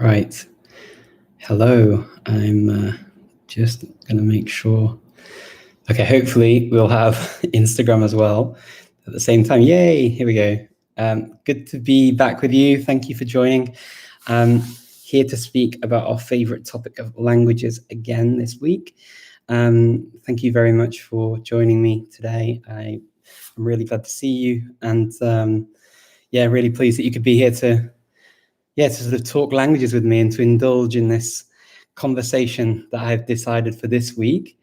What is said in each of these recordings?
Right. Hello. I'm just going to make sure. Okay, hopefully we'll have Instagram as well at the same time. Yay, here we go. Good to be back with you. Thank you for joining. Here to speak about our favorite topic of languages again this week. Thank you very much for joining me today. I'm really glad to see you, and really pleased that you could be here to sort of talk languages with me and to indulge in this conversation that I've decided for this week.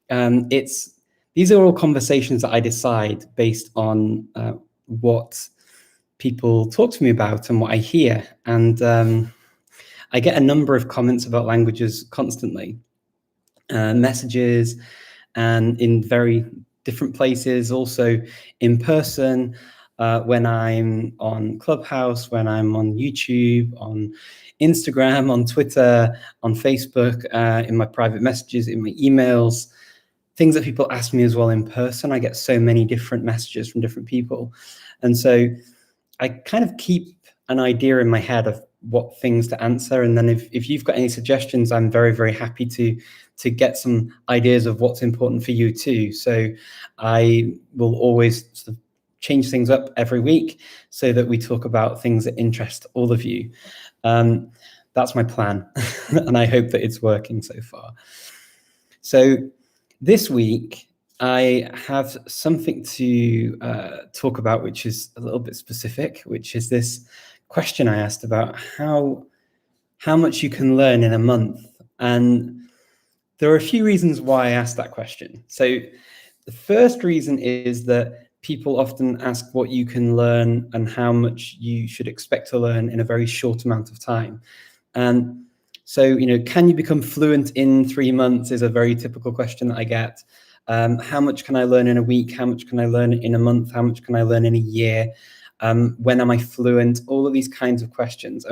These are all conversations that I decide based on what people talk to me about and what I hear. And I get a number of comments about languages constantly, messages, and in very different places, also in person. When I'm on Clubhouse, when I'm on YouTube, on Instagram, on Twitter, on Facebook, in my private messages, in my emails, things that people ask me as well in person. I get so many different messages from different people. And so I kind of keep an idea in my head of what things to answer. And then if you've got any suggestions, I'm very, very happy to get some ideas of what's important for you too. So I will always sort of change things up every week so that we talk about things that interest all of you. That's my plan, and I hope that it's working so far. So this week, I have something to talk about, which is a little bit specific, which is this question I asked about how much you can learn in a month. And there are a few reasons why I asked that question. So the first reason is that people often ask what you can learn and how much you should expect to learn in a very short amount of time. And so, can you become fluent in 3 months is a very typical question that I get. How much can I learn in a week? How much can I learn in a month? How much can I learn in a year? When am I fluent? All of these kinds of questions.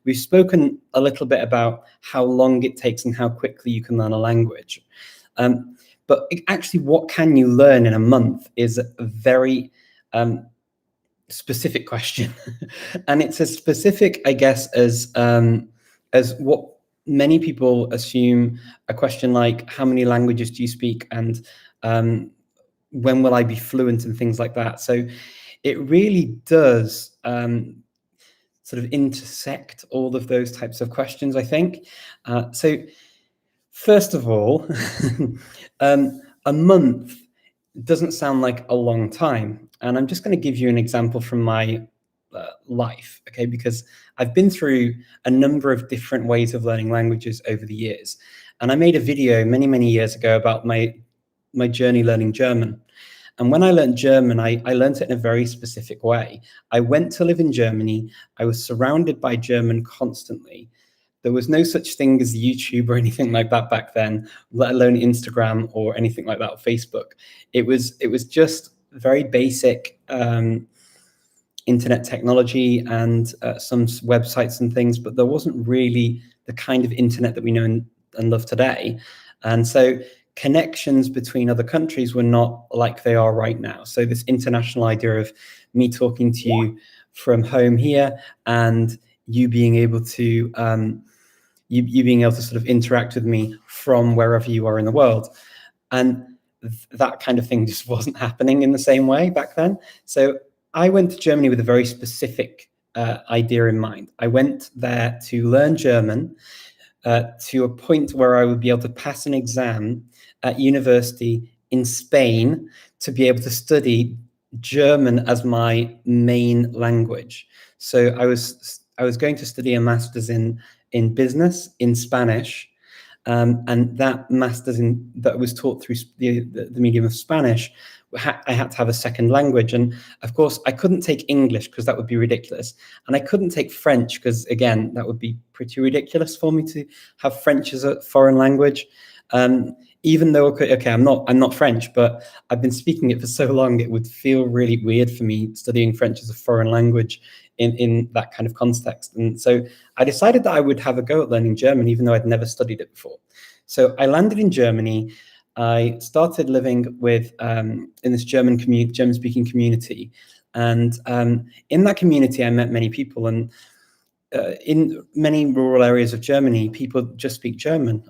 We've spoken a little bit about how long it takes and how quickly you can learn a language. But actually, what can you learn in a month is a very specific question. And it's as specific, I guess, as what many people assume a question like, how many languages do you speak? And when will I be fluent and things like that? So it really does sort of intersect all of those types of questions, I think. So first of all, a month doesn't sound like a long time. And I'm just going to give you an example from my life, okay? Because I've been through a number of different ways of learning languages over the years. And I made a video many, many years ago about my journey learning German. And when I learned German, I learned it in a very specific way. I went to live in Germany. I was surrounded by German constantly. There was no such thing as YouTube or anything like that back then, let alone Instagram or anything like that, or Facebook. It was just very basic internet technology and some websites and things, but there wasn't really the kind of internet that we know and love today. And so connections between other countries were not like they are right now. So this international idea of me talking to you from home here and you being able to you being able to sort of interact with me from wherever you are in the world. And that kind of thing just wasn't happening in the same way back then. So I went to Germany with a very specific idea in mind. I went there to learn German to a point where I would be able to pass an exam at university in Spain to be able to study German as my main language. So I was going to study a master's in business in Spanish, and that master's that was taught through the medium of Spanish. I had to have a second language, and of course I couldn't take English because that would be ridiculous, and I couldn't take French because again that would be pretty ridiculous for me to have French as a foreign language. Even though I'm not French, but I've been speaking it for so long, it would feel really weird for me studying French as a foreign language in that kind of context. And so I decided that I would have a go at learning German, even though I'd never studied it before. So I landed in Germany. I started living with in this German-speaking community, and in that community, I met many people. And in many rural areas of Germany, people just speak German.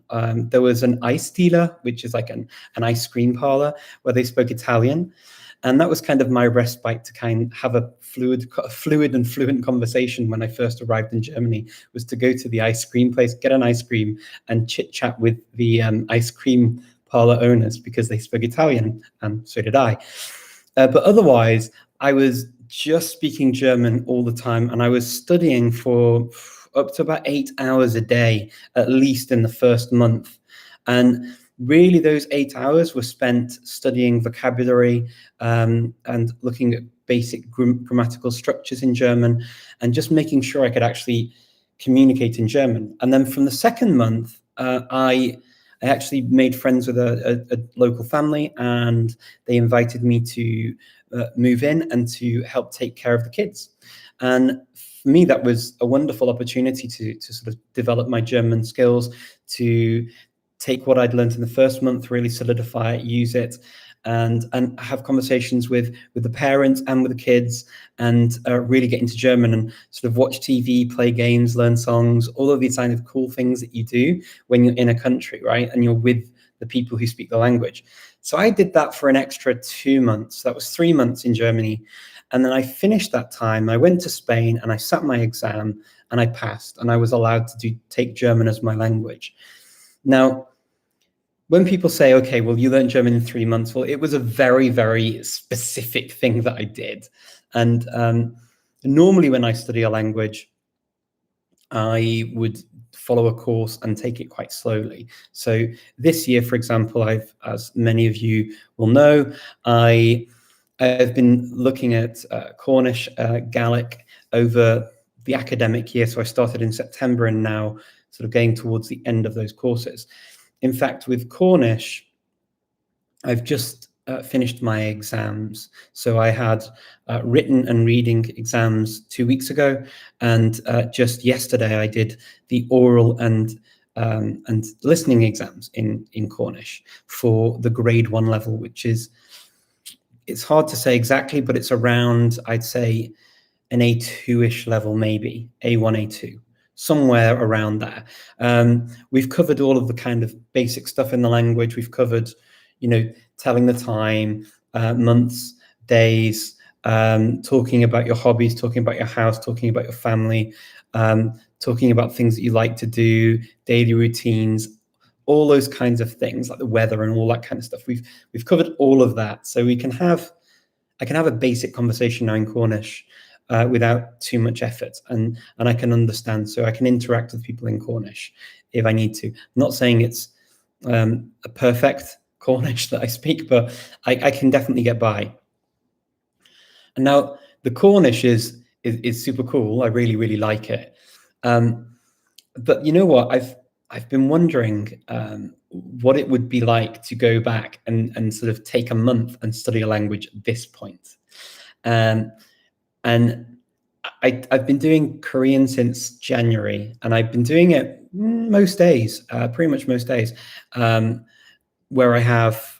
There was an Eisdiele, which is like an ice cream parlor, where they spoke Italian. And that was kind of my respite to kind of have a fluid and fluent conversation when I first arrived in Germany, was to go to the ice cream place, get an ice cream, and chit chat with the ice cream parlor owners, because they spoke Italian, and so did I. But otherwise, I was just speaking German all the time, and I was studying for up to about 8 hours a day, at least in the first month. And really, those 8 hours were spent studying vocabulary and looking at basic grammatical structures in German, and just making sure I could actually communicate in German. And then from the second month, I actually made friends with a local family, and they invited me to move in and to help take care of the kids. And for me, that was a wonderful opportunity to sort of develop my German skills, to take what I'd learned in the first month, really solidify it, use it, and have conversations with the parents and with the kids, and really get into German and sort of watch TV, play games, learn songs, all of these kind of cool things that you do when you're in a country, right? And you're with the people who speak the language. So I did that for an extra 2 months. That was 3 months in Germany. And then I finished that time. I went to Spain and I sat my exam and I passed, and I was allowed to take German as my language. Now, when people say, okay, well, you learned German in 3 months, well, it was a very, very specific thing that I did. And normally when I study a language, I would follow a course and take it quite slowly. So this year, for example, as many of you will know, I have been looking at Cornish, Gaelic over the academic year. So I started in September, and now sort of getting towards the end of those courses. In fact, with Cornish, I've just finished my exams. So I had written and reading exams 2 weeks ago, and just yesterday I did the oral and listening exams in Cornish for the grade 1 level, which is, it's hard to say exactly, but it's around, I'd say, an A2-ish level, maybe A1, A2. Somewhere around there. We've covered all of the kind of basic stuff in the language. We've covered, telling the time, months, days, talking about your hobbies, talking about your house, talking about your family, talking about things that you like to do, daily routines, all those kinds of things, like the weather and all that kind of stuff. We've covered all of that, so I can have a basic conversation now in Cornish. Without too much effort, and I can understand, so I can interact with people in Cornish if I need to. I'm not saying it's a perfect Cornish that I speak, but I can definitely get by. And now the Cornish is super cool. I really, really like it. But you know what? I've been wondering what it would be like to go back and sort of take a month and study a language at this point. And I've been doing Korean since January, and I've been doing it most days, pretty much most days, where I have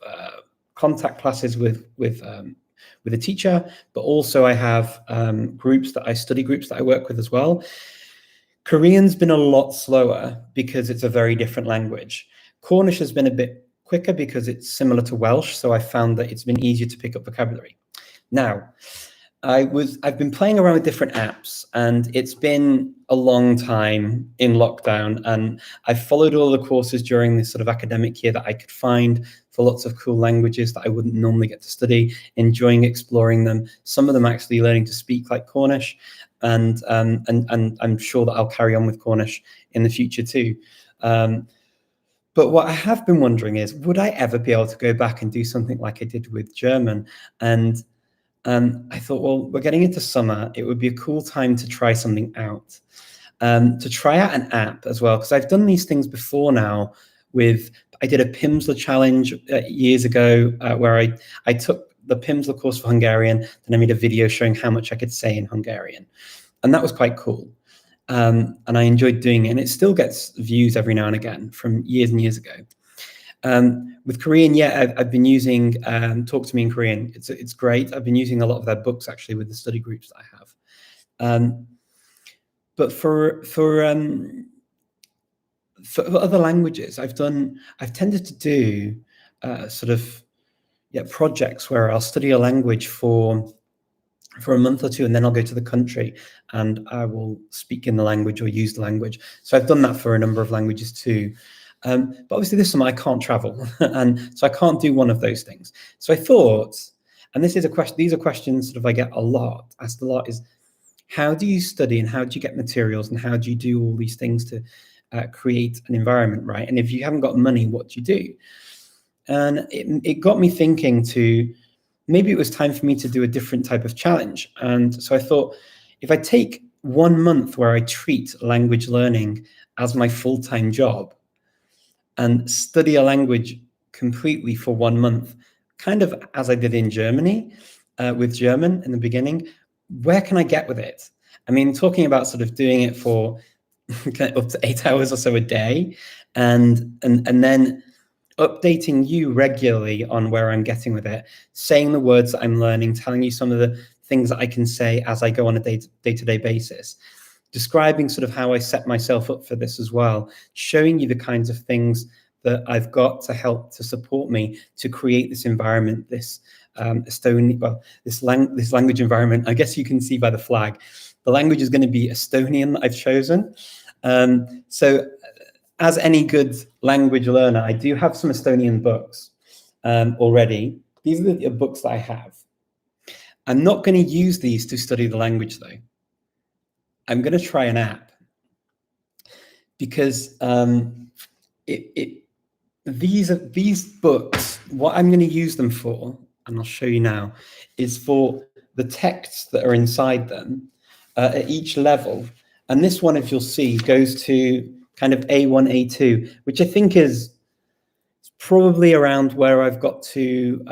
contact classes with a teacher, but also I have study groups that I work with as well. Korean's been a lot slower because it's a very different language. Cornish has been a bit quicker because it's similar to Welsh, so I found that it's been easier to pick up vocabulary. Now, I've been playing around with different apps, and it's been a long time in lockdown, and I've followed all the courses during this sort of academic year that I could find for lots of cool languages that I wouldn't normally get to study, enjoying exploring them, some of them actually learning to speak like Cornish, and I'm sure that I'll carry on with Cornish in the future too. But what I have been wondering is, would I ever be able to go back and do something like I did with German? And I thought, well, we're getting into summer. It would be a cool time to try something out, to try out an app as well, because I've done these things before now. I did a Pimsleur challenge years ago where I took the Pimsleur course for Hungarian, then I made a video showing how much I could say in Hungarian. And that was quite cool. And I enjoyed doing it. And it still gets views every now and again from years and years ago. With Korean, I've been using Talk to Me in Korean. It's great. I've been using a lot of their books actually with the study groups that I have. But for other languages, I've tended to do projects where I'll study a language for a month or two, and then I'll go to the country and I will speak in the language or use the language. So I've done that for a number of languages too. But obviously this summer I can't travel, and so I can't do one of those things. So I thought, and this is a question, these are questions sort of I get asked a lot, is how do you study and how do you get materials and how do you do all these things to create an environment, right? And if you haven't got money, what do you do? And it got me thinking to, maybe it was time for me to do a different type of challenge. And so I thought, if I take 1 month where I treat language learning as my full-time job and study a language completely for 1 month, kind of as I did in Germany with German in the beginning, where can I get with it? I mean, talking about sort of doing it for up to 8 hours or so a day, and then updating you regularly on where I'm getting with it, saying the words that I'm learning, telling you some of the things that I can say as I go on a day-to-day basis, describing sort of how I set myself up for this as well, showing you the kinds of things that I've got to help to support me to create this environment, this this language environment. I guess you can see by the flag, the language is going to be Estonian that I've chosen. So as any good language learner, I do have some Estonian books already. These are the books that I have. I'm not going to use these to study the language, though. I'm going to try an app, because these books, what I'm going to use them for, and I'll show you now, is for the texts that are inside them at each level. And this one, if you'll see, goes to kind of A1, A2, which I think is probably around where I've got to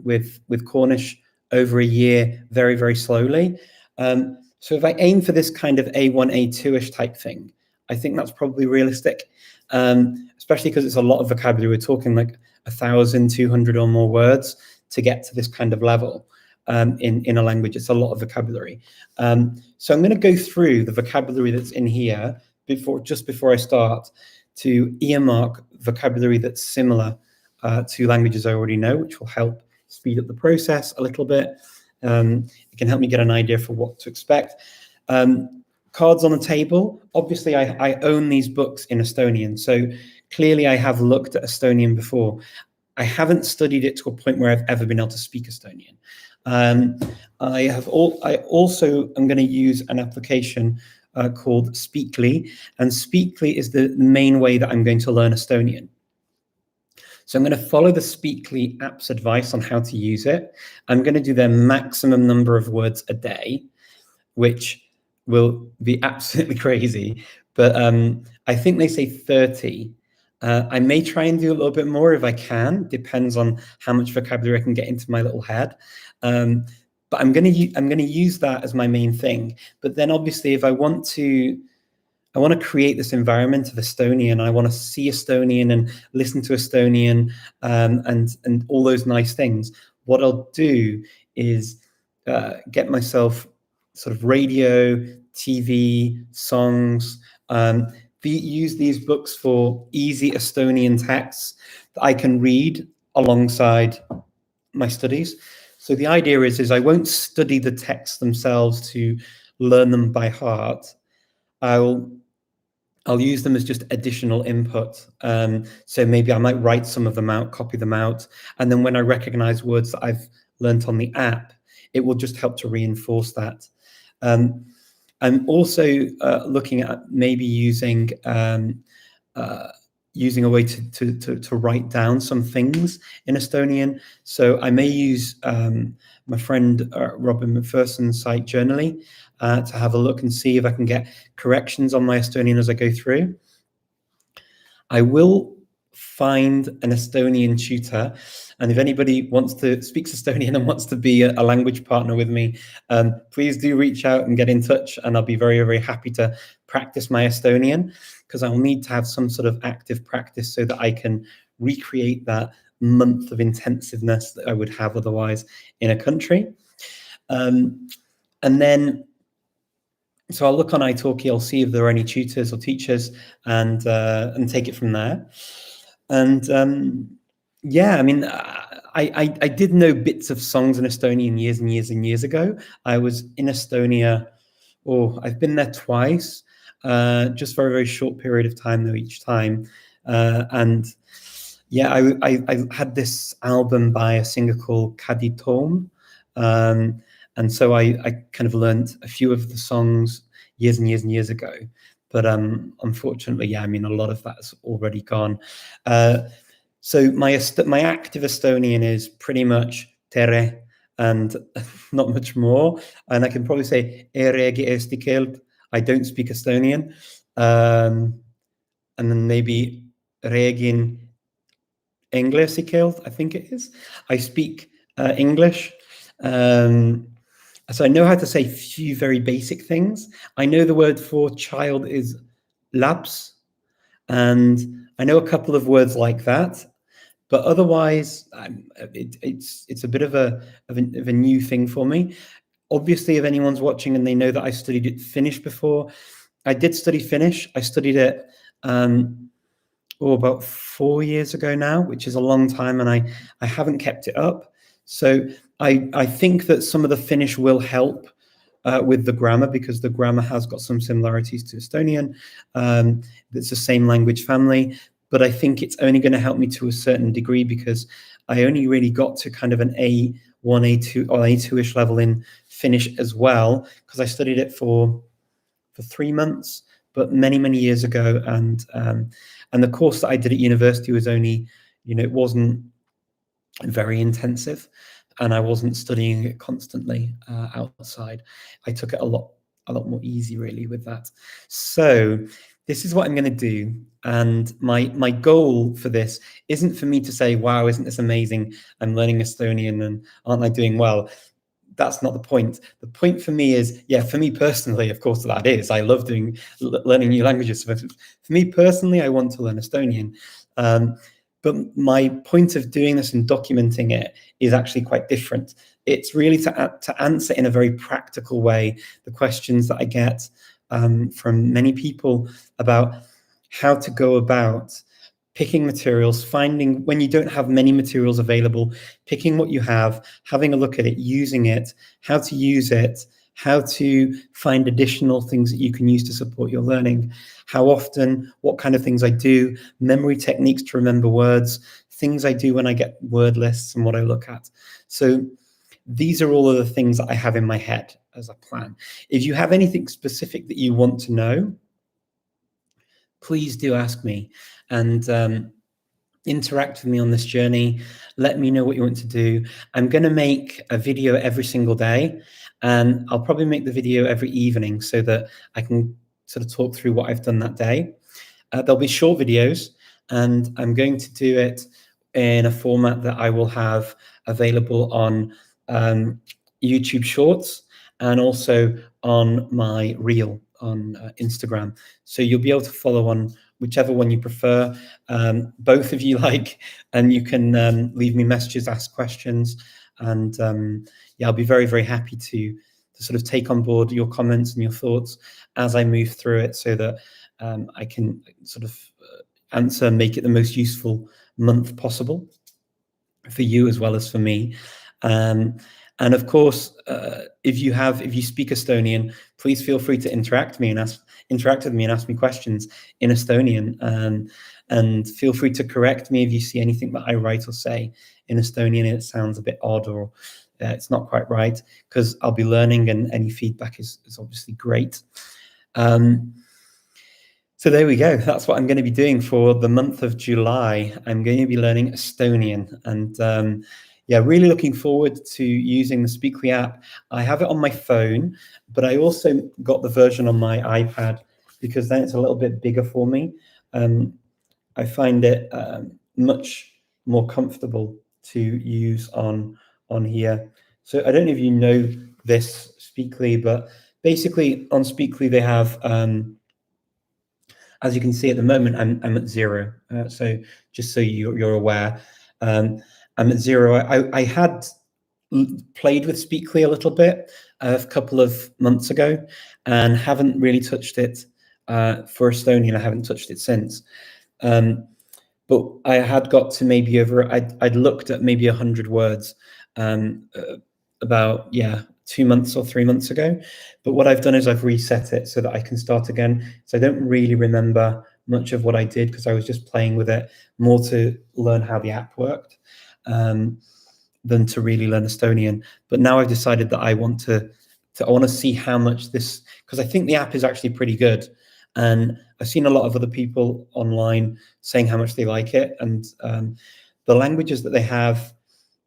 with Cornish over a year, very, very slowly. So if I aim for this kind of A1, A2-ish type thing, I think that's probably realistic, especially because it's a lot of vocabulary. We're talking like 1,200 or more words to get to this kind of level in a language. It's a lot of vocabulary. So I'm going to go through the vocabulary that's in here just before I start, to earmark vocabulary that's similar to languages I already know, which will help speed up the process a little bit. It can help me get an idea for what to expect. Cards on the table. Obviously, I own these books in Estonian, so clearly I have looked at Estonian before. I haven't studied it to a point where I've ever been able to speak Estonian. I also am going to use an application called Speakly, and Speakly is the main way that I'm going to learn Estonian. So I'm going to follow the Speakly app's advice on how to use it. I'm going to do their maximum number of words a day, which will be absolutely crazy. But I think they say 30. I may try and do a little bit more if I can. Depends on how much vocabulary I can get into my little head. But I'm going to use that as my main thing. But then obviously, if I want to create this environment of Estonian, I want to see Estonian and listen to Estonian and all those nice things. What I'll do is get myself sort of radio, TV, songs, use these books for easy Estonian texts that I can read alongside my studies. So the idea is I won't study the texts themselves to learn them by heart. I'll use them as just additional input. So maybe I might write some of them out, copy them out, and then when I recognize words that I've learnt on the app, it will just help to reinforce that. I'm also looking at maybe using a way to write down some things in Estonian. So I may use my friend Robin McPherson's site Journally to have a look and see if I can get corrections on my Estonian as I go through. I will find an Estonian tutor, and if anybody speaks Estonian and wants to be a language partner with me, please do reach out and get in touch, and I'll be very, very happy to practice my Estonian, because I'll need to have some sort of active practice so that I can recreate that month of intensiveness that I would have otherwise in a country. And then So I'll look on italki, I'll see if there are any tutors or teachers, and take it from there. And yeah, I mean, I did know bits of songs in Estonian years and years and years ago. I was in Estonia. Oh, I've been there twice, just for a very short period of time though each time. And yeah, I had this album by a singer called Kadi Tom. And so I kind of learned a few of the songs years and years and years ago. But unfortunately, yeah, I mean, a lot of that's already gone. So my active Estonian is pretty much tere and not much more. And I can probably say eregi eesti keelt. I don't speak Estonian. And then maybe regin English keelt, I think it is. I speak English. So I know how to say a few very basic things. I know the word for child is laps, and I know a couple of words like that. But otherwise, it's a bit of a new thing for me. Obviously, if anyone's watching and they know that I studied Finnish before, I did study Finnish. I studied it about 4 years ago now, which is a long time, and I haven't kept it up. So I think that some of the Finnish will help with the grammar, because the grammar has got some similarities to Estonian. It's the same language family, but I think it's only going to help me to a certain degree, because I only really got to kind of an A1, A2 or A2-ish level in Finnish as well, because I studied it for 3 months, but many years ago. And the course that I did at university was only, it wasn't very intensive, and I wasn't studying it constantly outside. I took it a lot more easy, really, with that. So this is what I'm going to do. And my goal for this isn't for me to say, wow, isn't this amazing? I'm learning Estonian and aren't I doing well? That's not the point. The point for me is, yeah, for me personally, of course, that is. I love learning new languages. For me personally, I want to learn Estonian. But my point of doing this and documenting it is actually quite different. It's really to answer in a very practical way the questions that I get from many people about how to go about picking materials, finding when you don't have many materials available, picking what you have, having a look at it, using it, how to use it, how to find additional things that you can use to support your learning, how often, what kind of things I do, memory techniques to remember words, things I do when I get word lists and what I look at. So these are all of the things that I have in my head as a plan. If you have anything specific that you want to know, please do ask me, and interact with me on this journey. Let me know what you want to do. I'm going to make a video every single day, and I'll probably make the video every evening so that I can sort of talk through what I've done that day. There'll be short videos, and I'm going to do it in a format that I will have available on YouTube Shorts and also on my Reel on Instagram. So you'll be able to follow on whichever one you prefer. Both of you like, and you can leave me messages, ask questions, and yeah, I'll be very happy to sort of take on board your comments and your thoughts as I move through it, so that I can sort of answer and make it the most useful month possible for you as well as for me. And of course, if you speak Estonian, please feel free to interact with me and ask me questions in Estonian. And feel free to correct me if you see anything that I write or say in Estonian and it sounds a bit odd, or it's not quite right, because I'll be learning, and any feedback is obviously great. So there we go. That's what I'm going to be doing for the month of July. I'm going to be learning Estonian, and yeah, really looking forward to using the Speakly app. I have it on my phone, but I also got the version on my iPad, because then it's a little bit bigger for me. I find it much more comfortable to use on here. So I don't know if you know this Speakly, but basically on Speakly they have, as you can see at the moment, I'm at 0. So just so you're aware, I'm at 0. I had played with Speakly a little bit a couple of months ago, and haven't really touched it for Estonian. I haven't touched it since. But I had got to maybe I'd looked at maybe 100 words about 2 months or 3 months ago. But what I've done is I've reset it so that I can start again. So I don't really remember much of what I did because I was just playing with it more to learn how the app worked than to really learn Estonian. But now I've decided that I want to see how much this, because I think the app is actually pretty good. And I've seen a lot of other people online saying how much they like it. And the languages that they have,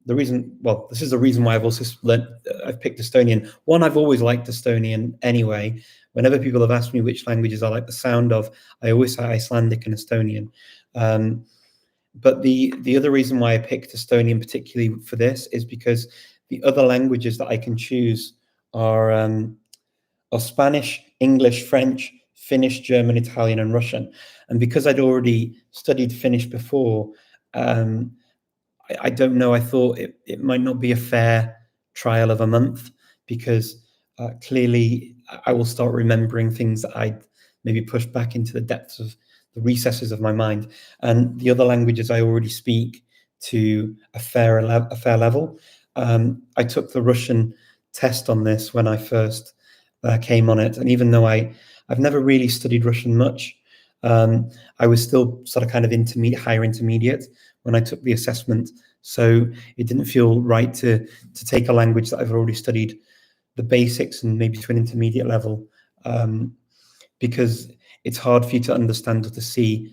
this is the reason why I've picked Estonian. One, I've always liked Estonian anyway. Whenever people have asked me which languages I like the sound of, I always say Icelandic and Estonian. But the other reason why I picked Estonian particularly for this is because the other languages that I can choose are Spanish, English, French, Finnish, German, Italian, and Russian. And because I'd already studied Finnish before, I don't know, I thought it might not be a fair trial of a month, because clearly I will start remembering things that I'd maybe pushed back into the depths of the recesses of my mind. And the other languages I already speak to a fair level. I took the Russian test on this when I first came on it, and even though I've never really studied Russian much, I was still sort of kind of higher intermediate when I took the assessment. So it didn't feel right to take a language that I've already studied the basics and maybe to an intermediate level, because it's hard for you to understand or to see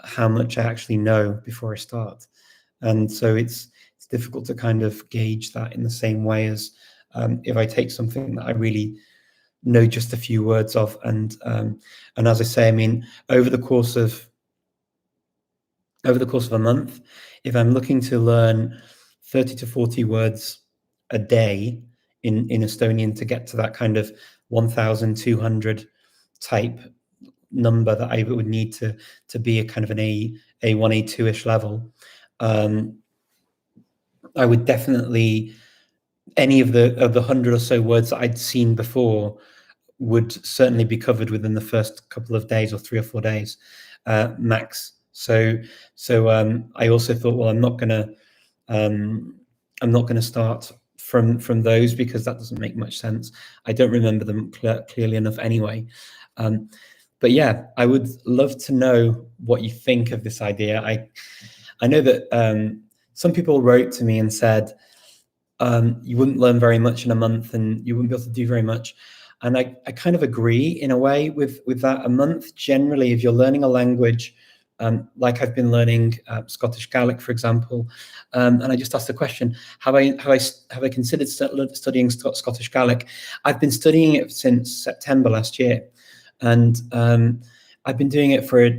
how much I actually know before I start. And so it's difficult to kind of gauge that in the same way as if I take something that I really know just a few words of. And as I say, I mean, over the course of a month, if I'm looking to learn 30 to 40 words a day in Estonian to get to that kind of 1,200 type number that I would need to be a kind of an A1, A2-ish level, I would definitely, any of the 100 or so words that I'd seen before would certainly be covered within the first couple of days, or 3 or 4 days max. So I also thought, well, I'm not going to start from those, because that doesn't make much sense. I don't remember them clearly enough anyway. But yeah, I would love to know what you think of this idea. I know that some people wrote to me and said you wouldn't learn very much in a month and you wouldn't be able to do very much. And I kind of agree in a way with that. A month, generally, if you're learning a language, like I've been learning Scottish Gaelic, for example, and I just asked the question, have I considered studying Scottish Gaelic? I've been studying it since September last year, and I've been doing it for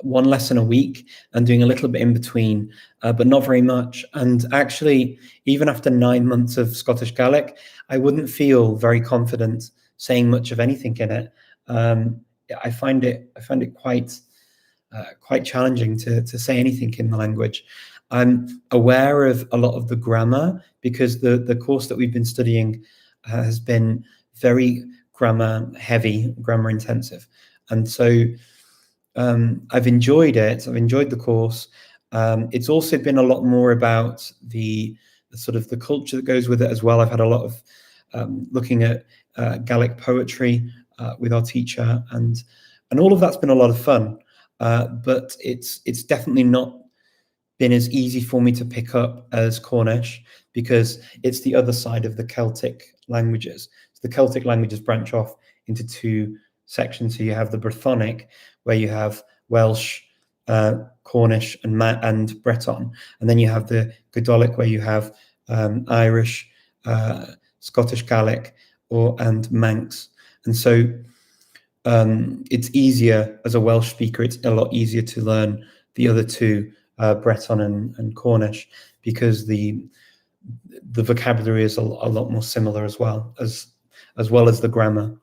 one lesson a week and doing a little bit in between, but not very much. And actually, even after 9 months of Scottish Gaelic, I wouldn't feel very confident saying much of anything in it. I find it quite challenging to say anything in the language. I'm aware of a lot of the grammar, because the course that we've been studying has been very grammar heavy, grammar intensive, and so I've enjoyed it. I've enjoyed the course. It's also been a lot more about the sort of the culture that goes with it as well. I've had a lot of looking at Gaelic poetry with our teacher, and all of that's been a lot of fun. But it's definitely not been as easy for me to pick up as Cornish, because it's the other side of the Celtic languages. So the Celtic languages branch off into 2 sections. So you have the Brythonic, where you have Welsh, Cornish, and Breton, and then you have the Gaelic, where you have Irish, Scottish Gaelic, and Manx. And so it's easier as a Welsh speaker. It's a lot easier to learn the other 2, Breton and Cornish, because the vocabulary is a lot more similar as well as the grammar.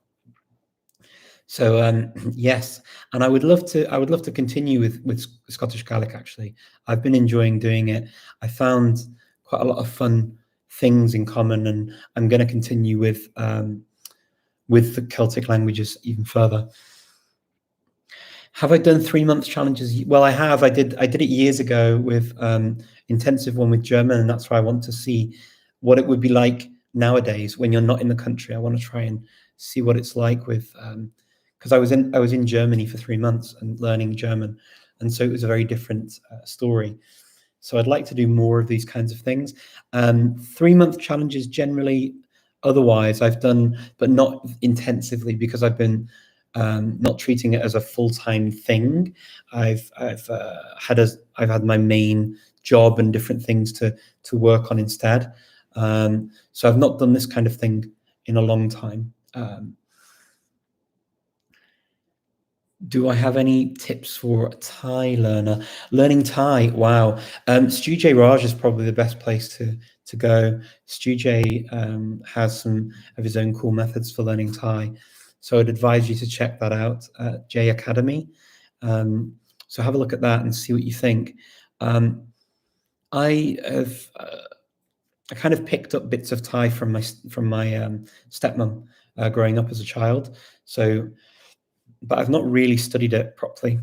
So yes, and I would love to continue with Scottish Gaelic. Actually, I've been enjoying doing it. I found quite a lot of fun things in common, and I'm going to continue with the Celtic languages even further. Have I done 3-month challenges? Well, I have. I did it years ago with intensive one with German, and that's why I want to see what it would be like nowadays when you're not in the country. I want to try and see what it's like with because I was in Germany for 3 months and learning German, and so it was a very different story. So I'd like to do more of these kinds of things. 3-month challenges generally. Otherwise, I've done, but not intensively, because I've been not treating it as a full-time thing. I've had my main job and different things to work on instead. So I've not done this kind of thing in a long time. Do I have any tips for a Thai learner? Learning Thai, wow. Stu J Raj is probably the best place to go. Stu J has some of his own cool methods for learning Thai. So I'd advise you to check that out at J Academy. So have a look at that and see what you think. I have I kind of picked up bits of Thai from my stepmom growing up as a child. So, but I've not really studied it properly.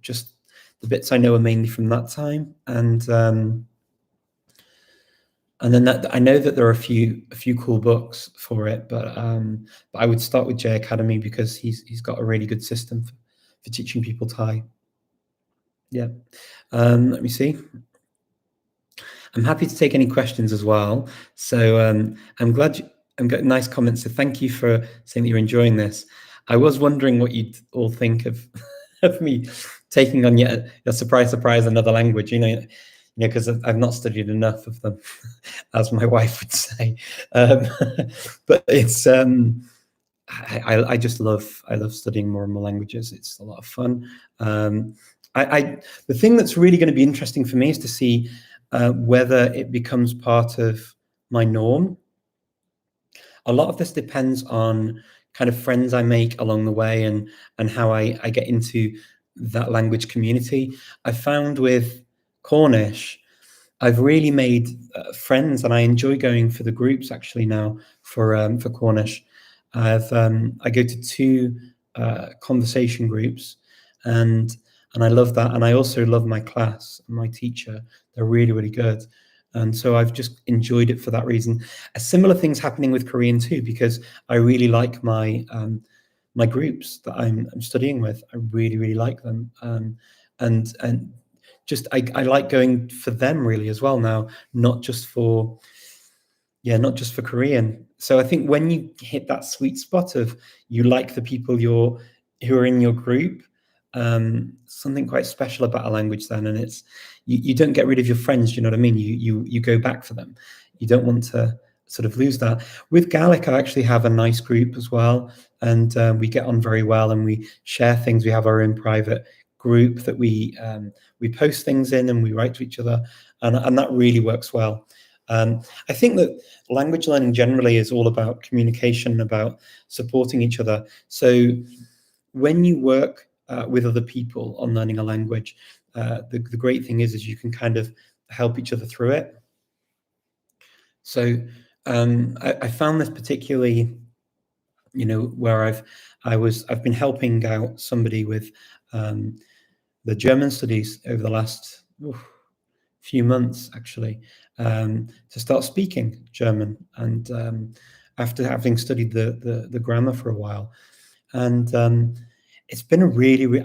Just the bits I know are mainly from that time, and then that I know that there are a few cool books for it, but I would start with J Academy because he's got a really good system for teaching people Thai. Yeah. Let me see. I'm happy to take any questions as well. So I'm glad I'm getting nice comments. So thank you for saying that you're enjoying this. I was wondering what you'd all think of of me taking on yet a surprise, another language. Because I've not studied enough of them, as my wife would say. But it's I just love studying more and more languages. It's a lot of fun. The thing that's really going to be interesting for me is to see whether it becomes part of my norm. A lot of this depends on kind of friends I make along the way, and how I get into that language community. I found with Cornish, I've really made friends, and I enjoy going for the groups actually now for Cornish. I go to 2 conversation groups, and I love that. And I also love my class and my teacher. They're really, really good. And so I've just enjoyed it for that reason. A similar thing's happening with Korean too, because I really like my my groups that I'm studying with. I really, really like them. And just I like going for them really as well now, not just for Korean. So I think when you hit that sweet spot of you like the people who are in your group, something quite special about a language then, and it's you don't get rid of your friends. You know what I mean? You go back for them. You don't want to sort of lose that. With Gaelic, I actually have a nice group as well, and we get on very well, and we share things. We have our own private group that we post things in, and we write to each other, and that really works well. I think that language learning generally is all about communication, about supporting each other. So when you work with other people on learning a language, the great thing is you can kind of help each other through it. So I found this particularly, where I've been helping out somebody with the German studies over the last few months actually, to start speaking German, and after having studied the grammar for a while, and it's been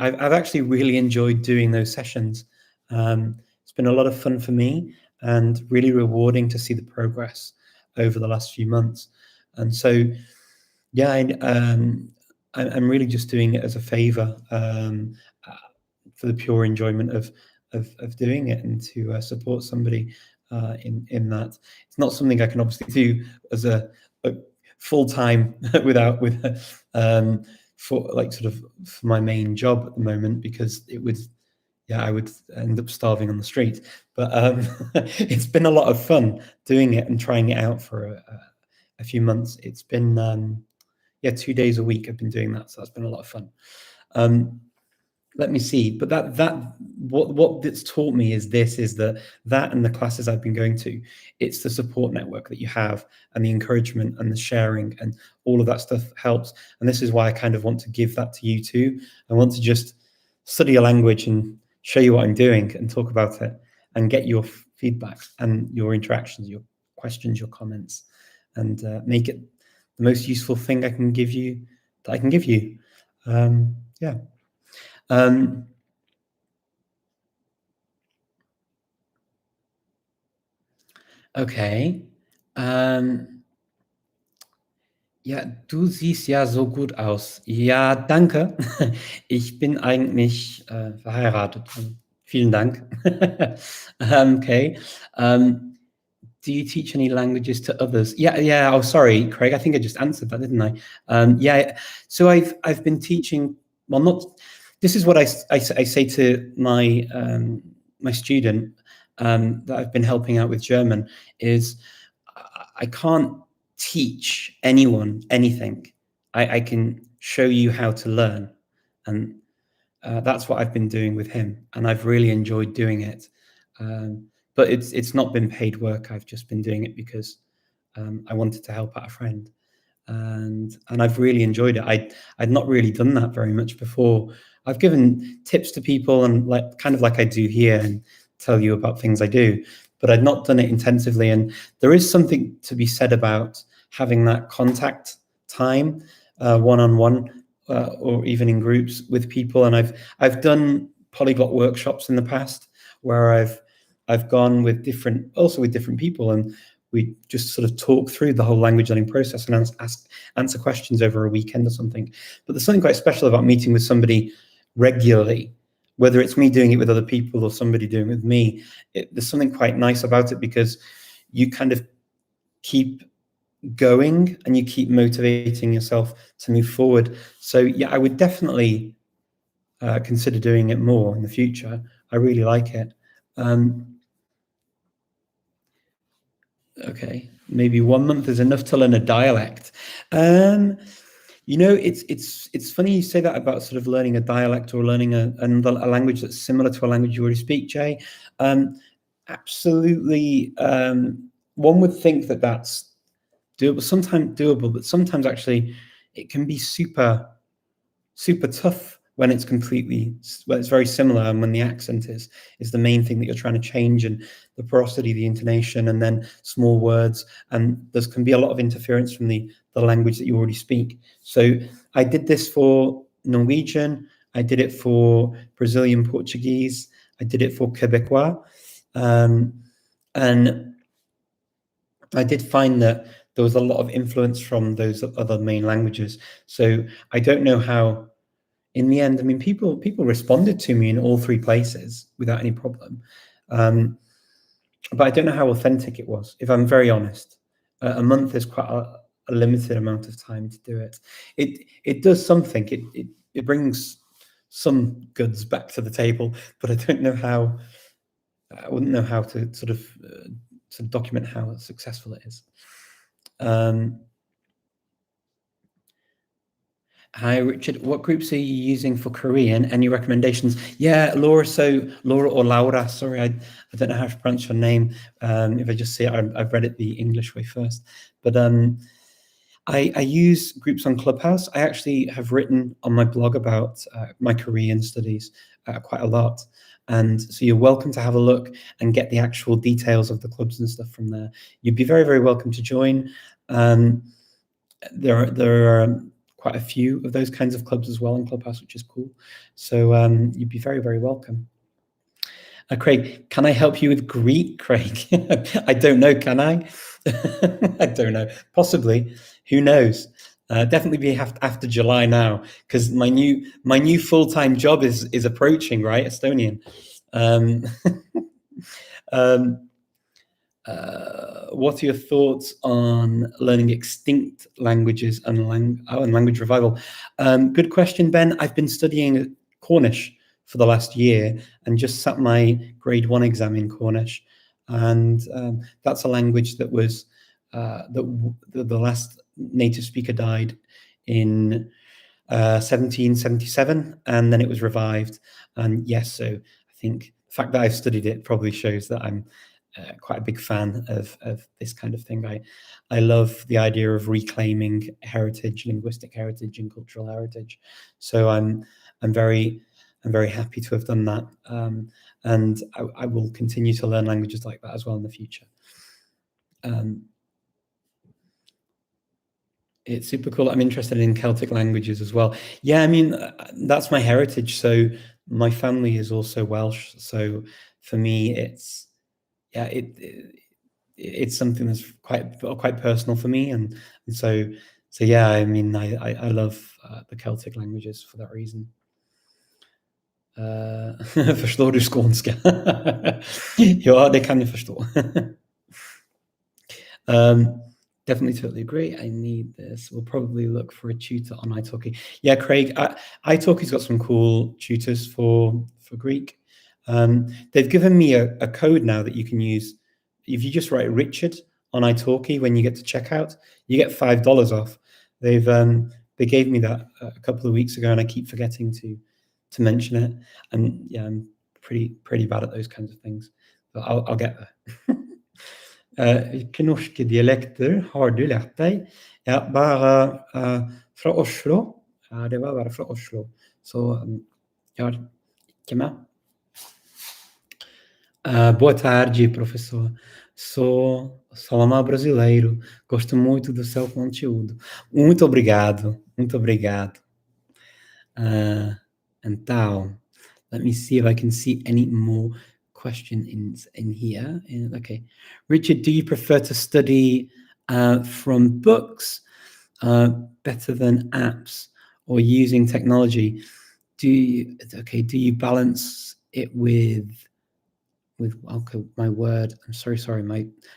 I've actually really enjoyed doing those sessions. It's been a lot of fun for me and really rewarding to see the progress over the last few months. And so, yeah, I'm really just doing it as a favor, for the pure enjoyment of doing it, and to support somebody in that. It's not something I can obviously do as a full time for my main job at the moment, because I would end up starving on the street. But it's been a lot of fun doing it and trying it out for a few months. It's been 2 days a week I've been doing that, so that's been a lot of fun. let me see. But what it's taught me is that and the classes I've been going to, it's the support network that you have and the encouragement and the sharing and all of that stuff helps. And this is why I kind of want to give that to you too. I want to just study a language and show you what I'm doing and talk about it and get your feedback and your interactions, your questions, your comments, and make it the most useful thing I can give you that I can give you. Yeah. Okay. Ja, du siehst ja so gut aus. Ja, danke. Ich bin eigentlich verheiratet. Vielen Dank. Okay. Do you teach any languages to others? Yeah. Oh, sorry, Craig. I think I just answered that, didn't I? Yeah. So I've been teaching. Well, not. This is what I say to my my student that I've been helping out with German is I can't teach anyone anything. I can show you how to learn, and that's what I've been doing with him, and I've really enjoyed doing it. But it's not been paid work. I've just been doing it because I wanted to help out a friend, and I've really enjoyed it. I'd not really done that very much before. I've given tips to people and like kind of like I do here and tell you about things I do, but I'd not done it intensively. And there is something to be said about having that contact time, one-on-one, or even in groups with people. And I've done polyglot workshops in the past where I've gone with different people, and we just sort of talk through the whole language learning process and answer questions over a weekend or something. But there's something quite special about meeting with somebody regularly, whether it's me doing it with other people or somebody doing it with me. There's something quite nice about it because you kind of keep going and you keep motivating yourself to move forward. So yeah, I would definitely consider doing it more in the future. I really like it. Okay, maybe 1 month is enough to learn a dialect. It's funny you say that about sort of learning a dialect or learning a language that's similar to a language you already speak, Jay. Absolutely. One would think that that's doable, sometimes doable, but sometimes actually it can be super tough when it's very similar, and when the accent is the main thing that you're trying to change, and the porosity, the intonation, and then small words, and there can be a lot of interference from the language that you already speak. So I did this for Norwegian, I did it for Brazilian Portuguese, I did it for Quebecois, and I did find that there was a lot of influence from those other main languages. So I don't know how, in the end, I mean, people responded to me in all three places without any problem. But I don't know how authentic it was, if I'm very honest. A month is quite a limited amount of time to do it. It does something. It brings some goods back to the table, but I don't know how. I wouldn't know how to sort of document how successful it is. Hi, Richard. What groups are you using for Korean? Any recommendations? Yeah, Laura. So Laura or Laura. Sorry, I don't know how to pronounce your name. If I just say it, I've read it the English way first. But I use groups on Clubhouse. I actually have written on my blog about my Korean studies quite a lot. And so you're welcome to have a look and get the actual details of the clubs and stuff from there. You'd be very, very welcome to join. There are quite a few of those kinds of clubs as well in Clubhouse, which is cool. So you'd be very, very welcome. Craig, can I help you with Greek, Craig? I don't know, can I? I don't know. Possibly. Who knows? Definitely be after July now, because my new full-time job is approaching, right? Estonian. What are your thoughts on learning extinct languages and language revival? Good question, Ben. I've been studying Cornish for the last year and just sat my grade 1 exam in Cornish, and that's a language that was the last native speaker died in 1777, and then it was revived. And yes, so I think the fact that I've studied it probably shows that I'm quite a big fan of this kind of thing. I love the idea of reclaiming heritage, linguistic heritage, and cultural heritage. So I'm very happy to have done that, and I will continue to learn languages like that as well in the future. It's super cool. I'm interested in Celtic languages as well. Yeah, I mean, that's my heritage. So my family is also Welsh. So for me, it's yeah, it's something that's quite personal for me, and so yeah. I mean, I love the Celtic languages for that reason. Förstår du skånska? Ja, det kan jag förstå. Definitely totally agree. I need this. We'll probably look for a tutor on italki. Yeah, Craig, italki's got some cool tutors for Greek. They've given me a code now that you can use. If you just write Richard on italki when you get to checkout, you get $5 off. They gave me that a couple of weeks ago, and I keep forgetting to mention it. And yeah, I'm pretty bad at those kinds of things, but I'll get there. Hvilke norske dialekter har du lært deg? Ja, bare fra Oslo. Det var bare fra Oslo. Så ja, ikke mer. Boa tarde, professor. Sou Salomão brasileiro. Gosto muito do seu conteúdo. Muito obrigado. Muito obrigado. Então, let me see if I can see any more question in here. Okay, Richard, do you prefer to study from books better than apps or using technology? Do you balance it with okay, my word, I'm sorry,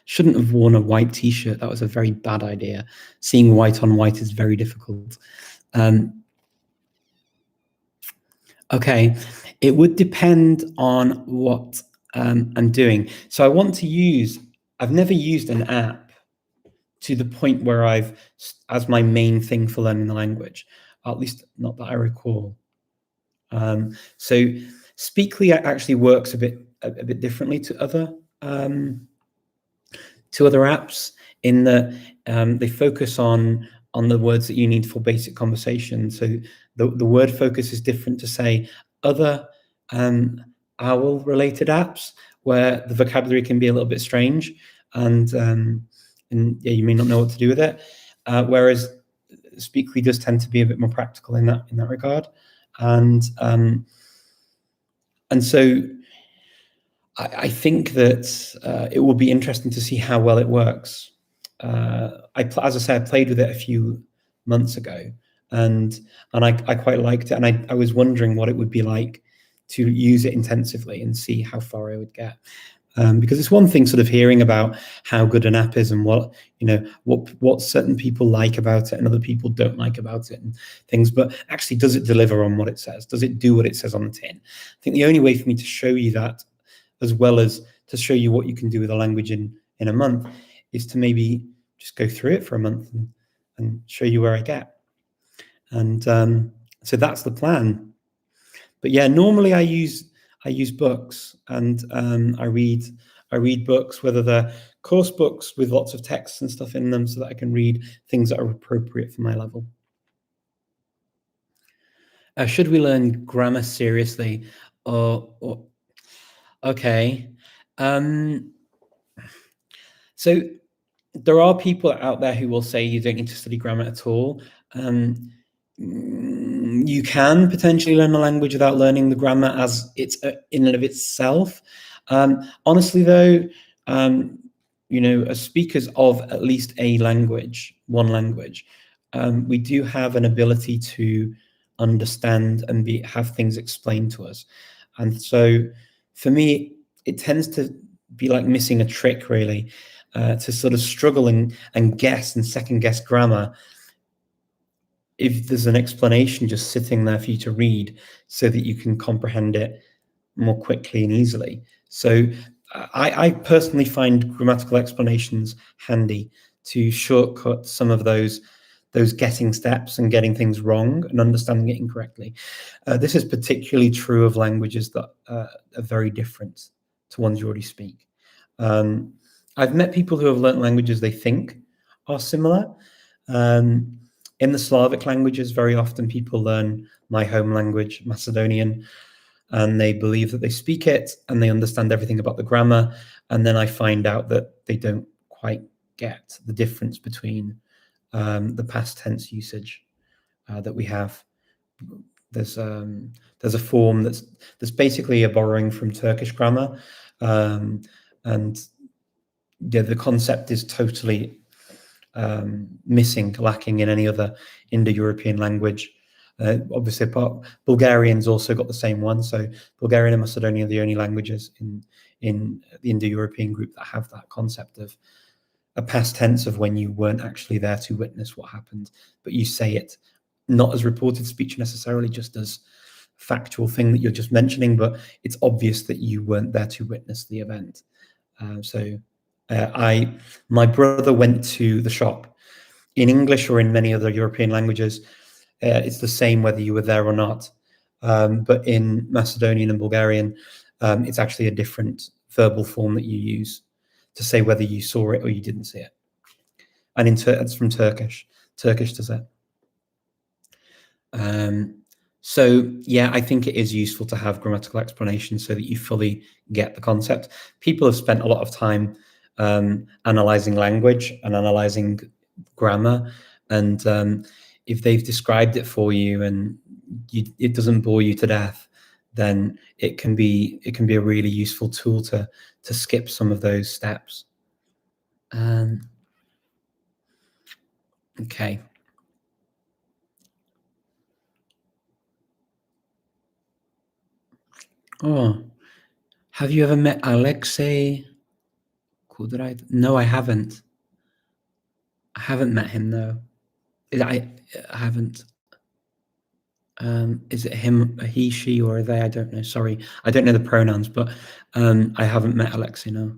shouldn't have worn a white t-shirt. That was a very bad idea. Seeing white on white is very difficult. Okay, it would depend on what I'm doing. So I've never used an app to the point where as my main thing for learning the language, at least not that I recall. So Speakly actually works a bit differently to other apps in that they focus on the words that you need for basic conversation. So the word focus is different to, say, other OWL-related apps where the vocabulary can be a little bit strange, and yeah, you may not know what to do with it. Whereas Speakly does tend to be a bit more practical in that regard, and so I think that it will be interesting to see how well it works. As I said, I played with it a few months ago, and I quite liked it, and I was wondering what it would be like to use it intensively and see how far I would get. Because it's one thing sort of hearing about how good an app is and what certain people like about it and other people don't like about it and things, but actually, does it deliver on what it says? Does it do what it says on the tin? I think the only way for me to show you that, as well as to show you what you can do with a language in a month, is to maybe just go through it for a month and show you where I get. And so that's the plan. But yeah, normally I use books, and I read books, whether they're course books with lots of texts and stuff in them, so that I can read things that are appropriate for my level. Should we learn grammar seriously, or okay? So there are people out there who will say you don't need to study grammar at all. You can potentially learn a language without learning the grammar as it's in and of itself. Honestly, though, as speakers of at least one language, we do have an ability to understand and have things explained to us. And so for me, it tends to be like missing a trick, really, to sort of struggle and guess and second guess grammar if there's an explanation just sitting there for you to read so that you can comprehend it more quickly and easily. So I personally find grammatical explanations handy to shortcut some of those those getting steps and getting things wrong and understanding it incorrectly. This is particularly true of languages that are very different to ones you already speak. I've met people who have learnt languages they think are similar. In the Slavic languages, very often people learn my home language, Macedonian, and they believe that they speak it and they understand everything about the grammar. And then I find out that they don't quite get the difference between the past tense usage that we have. There's a form that's basically a borrowing from Turkish grammar, and yeah, the concept is totally missing, lacking in any other Indo-European language. Obviously, Bulgarian's also got the same one. So Bulgarian and Macedonian are the only languages in the Indo-European group that have that concept of a past tense of when you weren't actually there to witness what happened, but you say it not as reported speech necessarily, just as factual thing that you're just mentioning, but it's obvious that you weren't there to witness the event. My brother went to the shop. In English or in many other European languages, it's the same whether you were there or not. But in Macedonian and Bulgarian, it's actually a different verbal form that you use to say whether you saw it or you didn't see it. And it's from Turkish. Turkish does it. So yeah, I think it is useful to have grammatical explanations so that you fully get the concept. People have spent a lot of time analyzing language and analyzing grammar, and if they've described it for you and it doesn't bore you to death, then it can be a really useful tool to skip some of those steps. Okay. Oh, have you ever met Alexei Kudrait? No, I haven't. I haven't met him, no. I haven't. Is it him, he, she, or they? I don't know. Sorry, I don't know the pronouns, but I haven't met Alexei, no.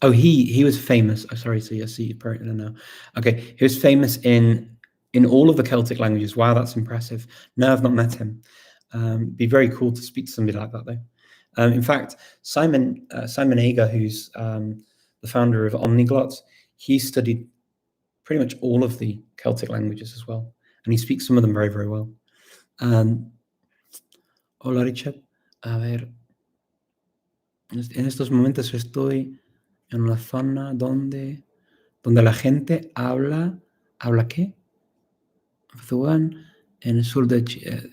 Oh, he was famous. Oh, sorry, so yes, see, no, no. Okay, he was famous in all of the Celtic languages. Wow, that's impressive. No, I've not met him. Be very cool to speak to somebody like that, though. In fact, Simon Ager, who's the founder of Omniglot, he studied pretty much all of the Celtic languages as well, and he speaks some of them very, very well. Hola, Richard. A ver, en estos momentos estoy en una zona donde la gente habla ¿qué? En el sur de Chile,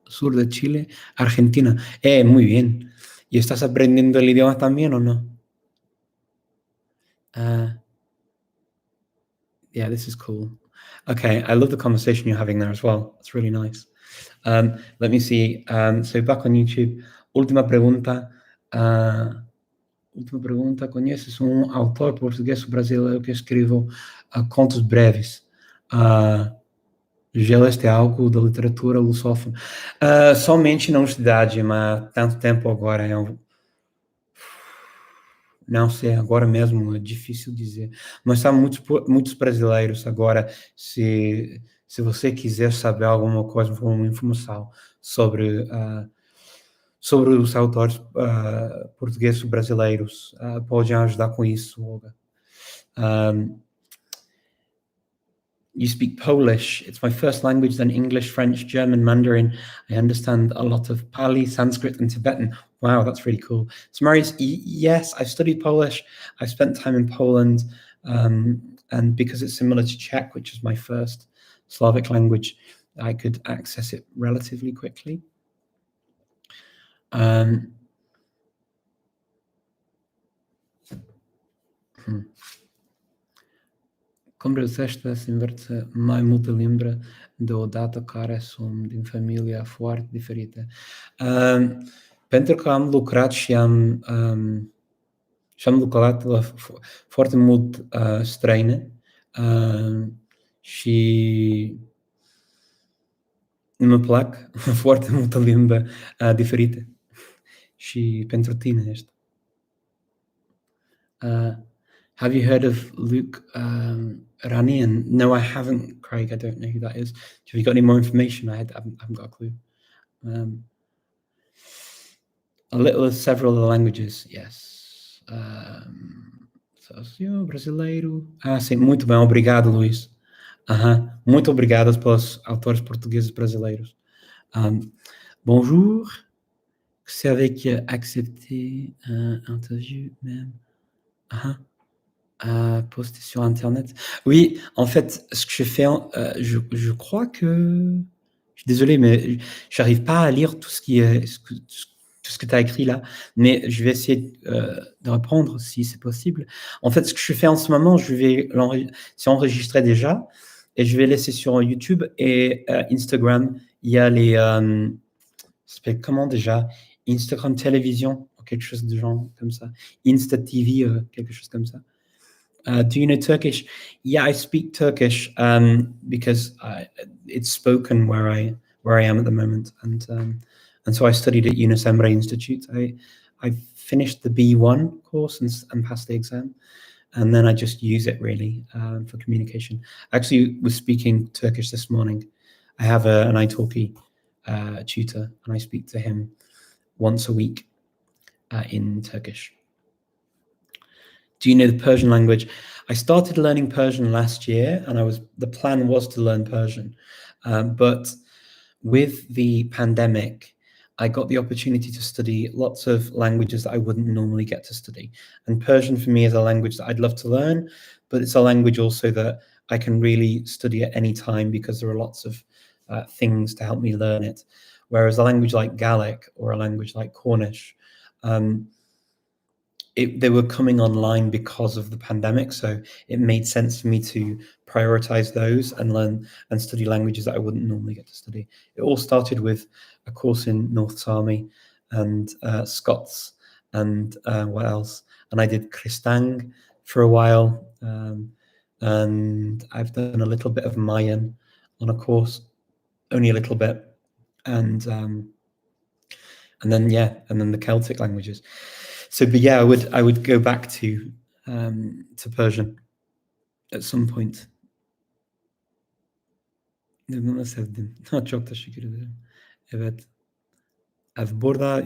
sur de Chile, Argentina. Muy bien. ¿Y estás aprendiendo el idioma también o no? Yeah, this is cool. Okay, I love the conversation you're having there as well. It's really nice. Let me see. So back on YouTube. Última pregunta. Conheces um autor português ou brasileiro que escreveu contos breves? Já leste algo da literatura lusófona? Somente na universidade, mas tanto tempo agora não sei, agora mesmo é difícil dizer. Mas há muitos brasileiros agora. Se você quiser saber alguma coisa, uma informação sobre os autores portugueses brasileiros, podem ajudar com isso, Olga. You speak Polish. It's my first language, then English, French, German, Mandarin. I understand a lot of Pali, Sanskrit, and Tibetan. Wow, that's really cool. So Marius, yes, I've studied Polish. I've spent time in Poland, and because it's similar to Czech, which is my first Slavic language, I could access it relatively quickly. Cum reușește să învăț mai multe limbi deodată care sunt din familie foarte diferite? Pentru că am lucrat și am lucrat la foarte mult străine și îmi plac foarte multe limbi diferite. Și pentru tine ești. Have you heard of Luke Ranian? No, I haven't, Craig. I don't know who that is. Have you got any more information? I haven't got a clue. A little of several of the languages, yes. Sócio brasileiro. Sim, muito bem, obrigado, Luís. Muito obrigado pelos autores portugueses brasileiros. Bonjour, c'est avec accepter interview même. Poster sur Internet. Oui, en fait, ce que je fais, je crois que... Je suis désolé, mais j'arrive pas à lire tout ce qui est... tout ce que tu as écrit là, mais je vais essayer de reprendre si c'est possible. En fait, ce que je fais en ce moment, c'est enregistré déjà, et je vais laisser sur YouTube et Instagram. Il y a les... ça s'appelle comment déjà? Instagram Télévision, ou quelque chose de genre comme ça. Insta TV, quelque chose comme ça. Do you know Turkish? Yeah, I speak Turkish because it's spoken where I am at the moment, and so I studied at Yunus Emre Institute. I finished the B1 course and passed the exam, and then I just use it really for communication. I actually was speaking Turkish this morning. I have an italki tutor, and I speak to him once a week in Turkish. Do you know the Persian language? I started learning Persian last year, and the plan was to learn Persian. But with the pandemic, I got the opportunity to study lots of languages that I wouldn't normally get to study. And Persian for me is a language that I'd love to learn, but it's a language also that I can really study at any time because there are lots of things to help me learn it. Whereas a language like Gaelic or a language like Cornish, they were coming online because of the pandemic, so it made sense for me to prioritize those and learn and study languages that I wouldn't normally get to study. It all started with a course in North Army and Scots and what else? And I did Kristang for a while, and I've done a little bit of Mayan on a course, only a little bit, and then the Celtic languages. So, but yeah, I would go back to Persian at some point. Bunu sevdim. Çok teşekkür ederim. Evet. Burada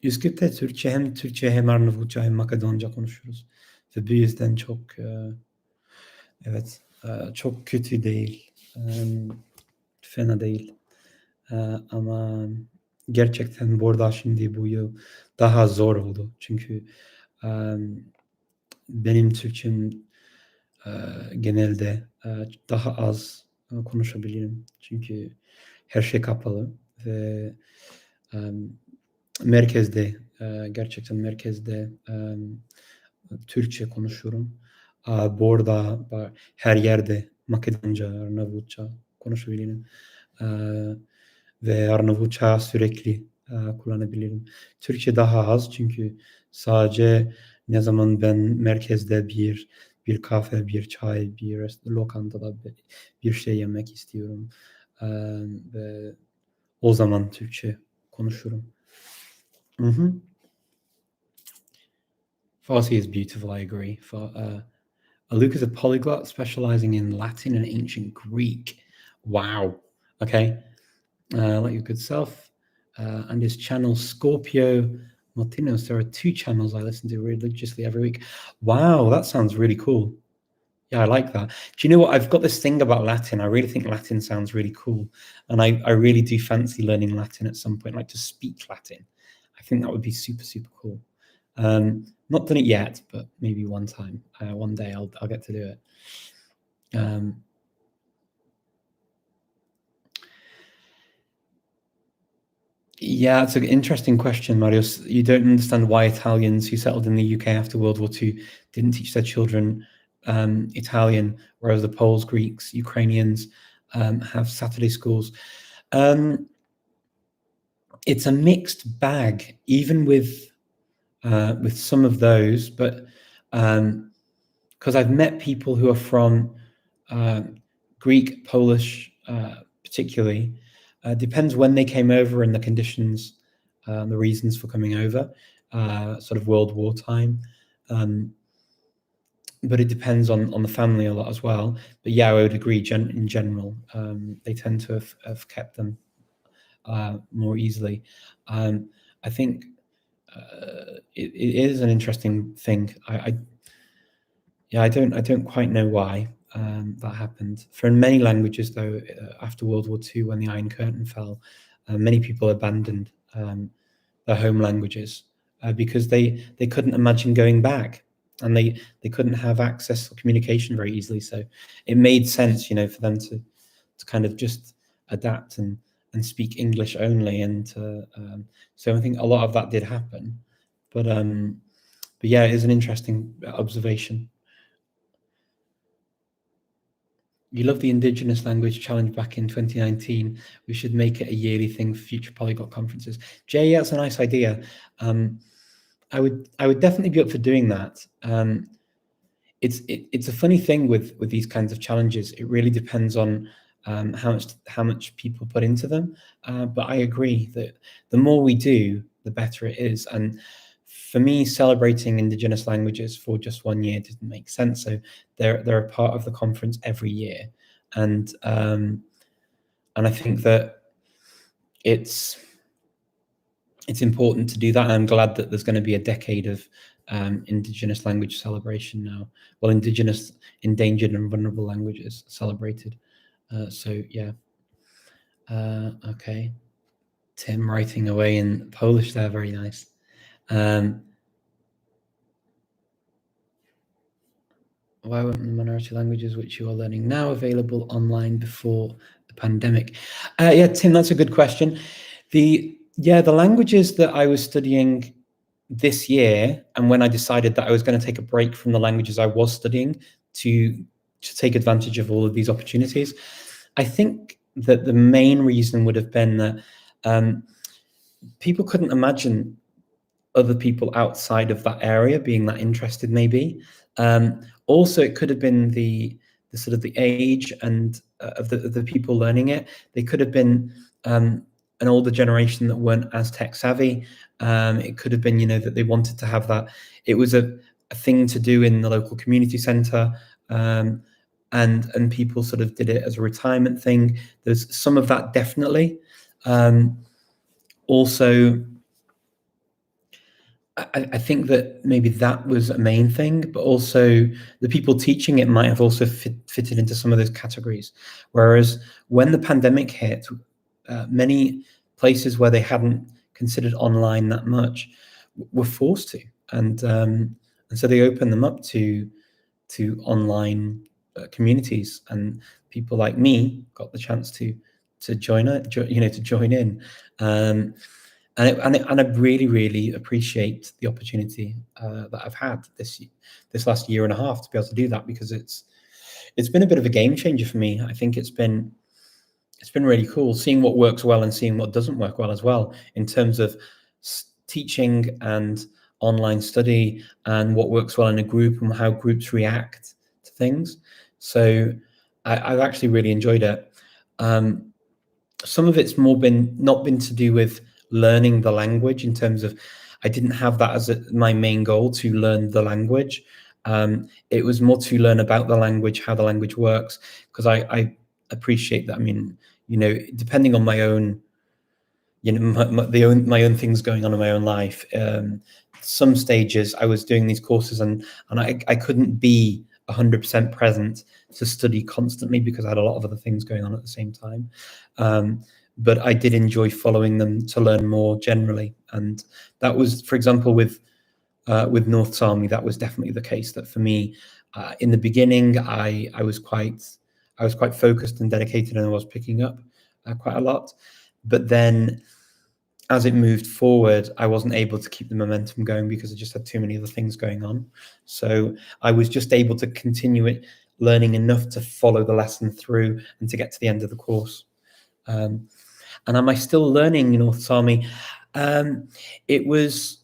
Üsküp'te Türkçe hem Arnavutça hem Makedonca konuşuyoruz. Ve bu yüzden çok çok kötü değil. Fena değil. Ama gerçekten burada şimdi bu yıl daha zor oldu. Çünkü benim Türkçem genelde daha az konuşabilirim. Çünkü her şey kapalı ve gerçekten merkezde Türkçe konuşuyorum. Burada her yerde Makedonca, Arnavutça konuşabilirim. Ve Arnavutça sürekli kullanabilirim. Türkçe daha az çünkü sadece ne zaman ben merkezde bir kahve, bir çay, bir lokantada bir şey yemek istiyorum ve o zaman Türkçe konuşurum. Farsi is beautiful, I agree. Luke is a polyglot specializing in Latin and ancient Greek. Wow. Okay. Like your good self. And his channel Scorpio Martinos. There are 2 channels I listen to religiously every week. Wow, that sounds really cool. Yeah, I like that. Do you know what? I've got this thing about Latin. I really think Latin sounds really cool. And I really do fancy learning Latin at some point, like to speak Latin. I think that would be super, super cool. Not done it yet, but maybe one time. One day I'll get to do it. Yeah, it's an interesting question, Marius. You don't understand why Italians who settled in the UK after World War II didn't teach their children Italian, whereas the Poles, Greeks, Ukrainians have Saturday schools. It's a mixed bag, even with some of those, but because I've met people who are from Greek, Polish, particularly. Depends when they came over and the conditions, the reasons for coming over, sort of World War time. but it depends on the family a lot as well. But yeah, I would agree. In general, they tend to have kept them more easily. I think it is an interesting thing. I don't quite know why that happened. For many languages, though, after World War II, when the Iron Curtain fell, many people abandoned their home languages because they couldn't imagine going back, and they couldn't have access or communication very easily. So it made sense, for them to kind of just adapt and speak English only. And so I think a lot of that did happen. But yeah, it is an interesting observation. You love the Indigenous Language Challenge back in 2019. We should make it a yearly thing for future Polyglot conferences. Jay, that's a nice idea. I would definitely be up for doing that. It's a funny thing with these kinds of challenges. It really depends on how much people put into them. But I agree that the more we do, the better it is. And for me, celebrating Indigenous languages for just 1 year didn't make sense. So they're a part of the conference every year, and I think that it's important to do that. And I'm glad that there's going to be a decade of Indigenous language celebration now. Well, Indigenous, endangered and vulnerable languages celebrated. So yeah. Okay. Tim writing away in Polish there, very nice. Why weren't the minority languages which you are learning now available online before the pandemic? Yeah, Tim, that's a good question. The languages that I was studying this year, and when I decided that I was going to take a break from the languages I was studying to take advantage of all of these opportunities, I think that the main reason would have been that people couldn't imagine other people outside of that area being that interested, maybe. Also, it could have been the sort of the age and of the people learning it. They could have been an older generation that weren't as tech savvy. It could have been, that they wanted to have that. It was a thing to do in the local community center, and people sort of did it as a retirement thing. There's some of that, definitely. Also, I think that maybe that was a main thing, but also the people teaching it might have also fitted into some of those categories. Whereas when the pandemic hit, many places where they hadn't considered online that much were forced to, and so they opened them up to online communities, and people like me got the chance to join it, to join in. And I really, really appreciate the opportunity that I've had this last year and a half to be able to do that, because it's been a bit of a game changer for me. I think it's been really cool seeing what works well and seeing what doesn't work well as well, in terms of teaching and online study, and what works well in a group and how groups react to things. So I've actually really enjoyed it. Some of it's not been to do with learning the language, in terms of I didn't have that as my main goal to learn the language. It was more to learn about the language, how the language works, because I appreciate that. I mean, depending on my own, my own things going on in my own life. Some stages I was doing these courses, and I couldn't be 100% present to study constantly, because I had a lot of other things going on at the same time. But I did enjoy following them to learn more generally. And that was, for example, with North Sami, that was definitely the case. That for me, in the beginning, I was quite focused and dedicated, and I was picking up quite a lot. But then, as it moved forward, I wasn't able to keep the momentum going, because I just had too many other things going on. So I was just able to continue it, learning enough to follow the lesson through and to get to the end of the course. And am I still learning North Sami? It was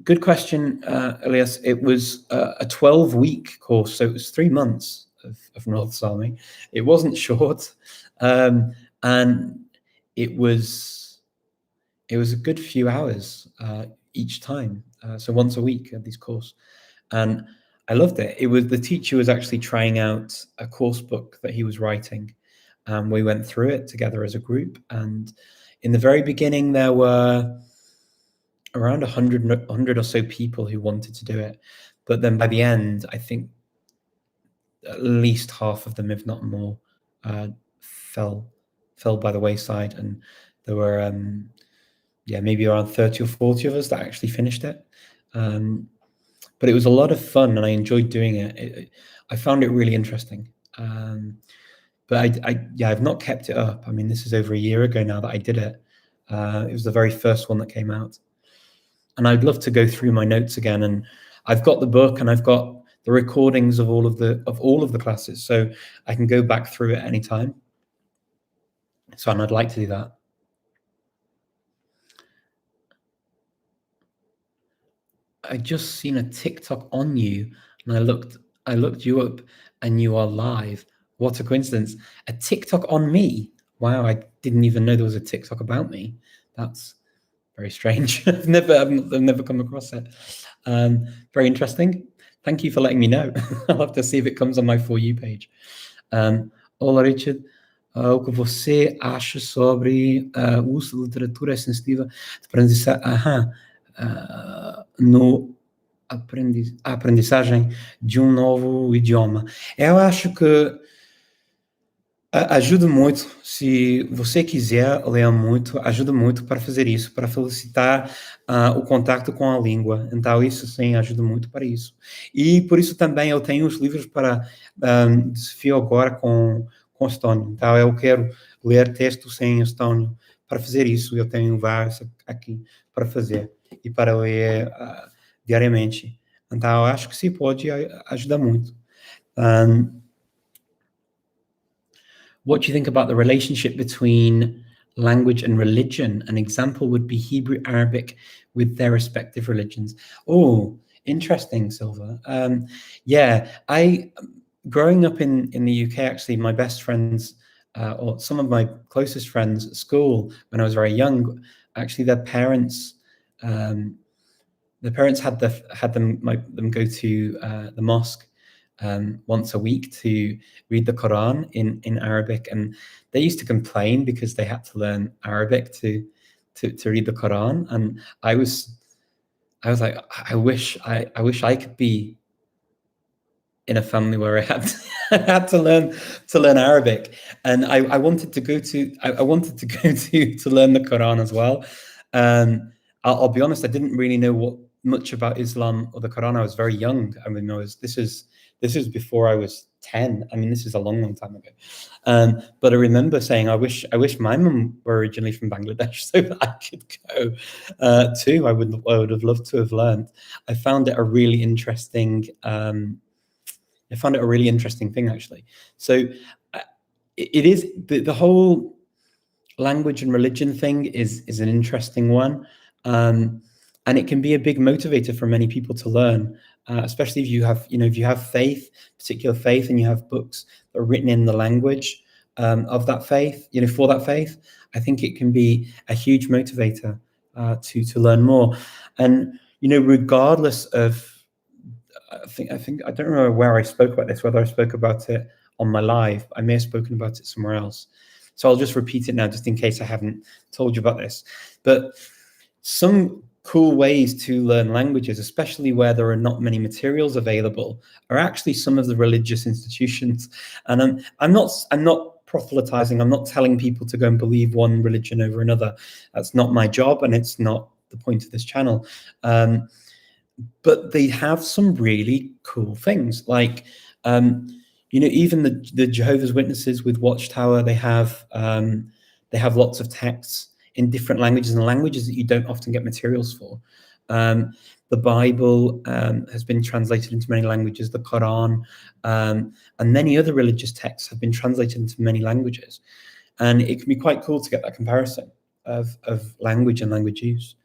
good question, Elias. It was a 12-week course, so it was 3 months of North Sami. It wasn't short, and it was a good few hours each time. So once a week at this course, and I loved it. It was the teacher was actually trying out a course book that he was writing. We went through it together as a group, and in the very beginning, there were around 100 or so people who wanted to do it. But then by the end, I think at least half of them, if not more, fell by the wayside, and there were maybe around 30 or 40 of us that actually finished it. But it was a lot of fun, and I enjoyed doing it. I found it really interesting. But I've not kept it up. I mean, this is over a year ago now that I did it. It was the very first one that came out, and I'd love to go through my notes again. And I've got the book, and I've got the recordings of all of the classes, so I can go back through it anytime. So, and I'd like to do that. I just seen a TikTok on you, and I looked you up, and you are live. What a coincidence! A TikTok on me. Wow, I didn't even know there was a TikTok about me. That's very strange. I've never come across it. Very interesting. Thank you for letting me know. I'll have to see if it comes on my For You page. Olá, Richard. O que você acha sobre o uso de literatura sensitiva de aprendizagem, no aprendizagem de um novo idioma? Eu acho que ajuda muito, se você quiser ler muito, ajuda muito para fazer isso, para facilitar o contato com a língua. Então, isso sim, ajuda muito para isso. E por isso também eu tenho os livros para desafio agora com estônio. Então, eu quero ler textos em estônio. Para fazer isso, eu tenho vários aqui para fazer e para ler diariamente. Então, eu acho que sim, pode ajudar muito. What do you think about the relationship between language and religion? An example would be Hebrew, Arabic with their respective religions. Oh, interesting, Silva. Growing up in the UK, actually, my best friends, or some of my closest friends at school when I was very young, actually their parents had them go to the mosque once a week to read the Quran in Arabic, and they used to complain because they had to learn Arabic to read the Quran. And I was like, I wish I could be in a family where I had to learn Arabic, and I wanted to go to learn the Quran as well. I'll be honest, I didn't really know much about Islam or the Quran. I was very young. I mean, this is before I was 10. I mean, this is a long time ago. But I remember saying, I wish my mum were originally from Bangladesh so that I could go too. I would have loved to have learned. I found it a really interesting. I found it a really interesting thing, actually. So it is the whole language and religion thing is an interesting one, and it can be a big motivator for many people to learn, especially if you have faith, particular faith, and you have books that are written in the language of that faith, for that faith. I think it can be a huge motivator to learn more, and regardless of. I think I don't remember where I spoke about this, whether I spoke about it on my live. I may have spoken about it somewhere else. So I'll just repeat it now, just in case I haven't told you about this. But some cool ways to learn languages, especially where there are not many materials available, are actually some of the religious institutions. And I'm not proselytizing. I'm not telling people to go and believe one religion over another. That's not my job, and it's not the point of this channel. But they have some really cool things, like even the Jehovah's Witnesses with Watchtower. They have lots of texts in different languages, and languages that you don't often get materials for. The Bible has been translated into many languages. The Quran and many other religious texts have been translated into many languages, and it can be quite cool to get that comparison of language and language use.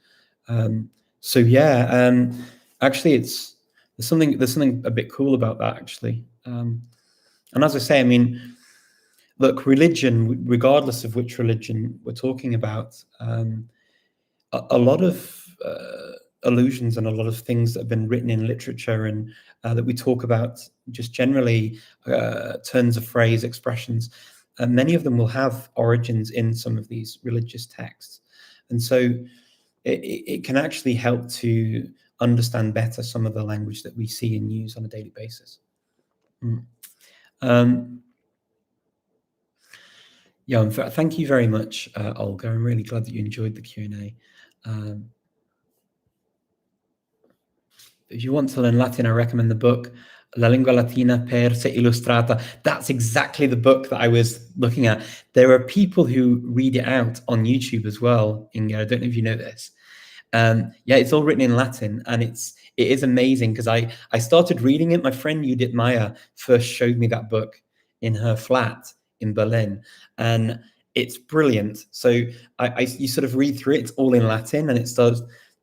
Actually, there's something a bit cool about that, actually. And as I say, I mean, look, religion, regardless of which religion we're talking about, a lot of allusions and a lot of things that have been written in literature and that we talk about just generally, turns of phrase, expressions, many of them will have origins in some of these religious texts. And so it can actually help to understand better some of the language that we see and use on a daily basis. Yeah, thank you very much, Olga. I'm really glad that you enjoyed the Q&A. If you want to learn Latin, I recommend the book La Lingua Latina per se illustrata. That's exactly the book that I was looking at. There are people who read it out on YouTube as well, Inga. I don't know if you know this. Yeah, it's all written in Latin, and it is amazing because I started reading it. My friend Judith Meyer first showed me that book in her flat in Berlin, and it's brilliant. So you sort of read through it. It's all in Latin, and it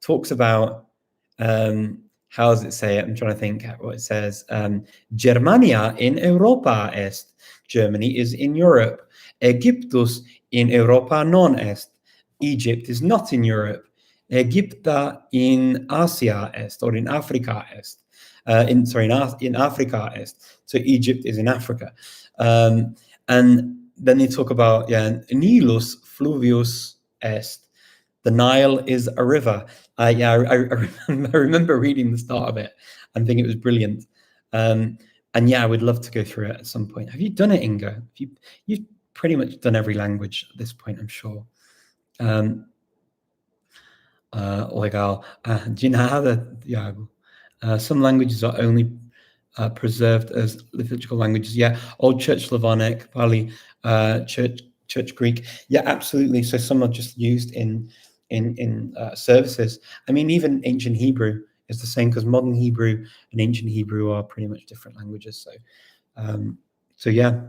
talks about how does it say it? I'm trying to think what it says. Germania in Europa est. Germany is in Europe. Egyptus in Europa non est. Egypt is not in Europe. Egypta in Asia est, or in Africa est. In Africa est. So Egypt is in Africa. And then they talk about, Nilus fluvius est. The Nile is a river. I remember reading the start of it and thinking it was brilliant. And yeah, I would love to go through it at some point. Have you done it, Inga? You've pretty much done every language at this point, I'm sure. Legal. Do you know how some languages are only preserved as liturgical languages? Yeah, Old Church Slavonic, Pali, Church Greek. Yeah, absolutely. So some are just used in services. I mean, even ancient Hebrew is the same, because modern Hebrew and ancient Hebrew are pretty much different languages. So yeah.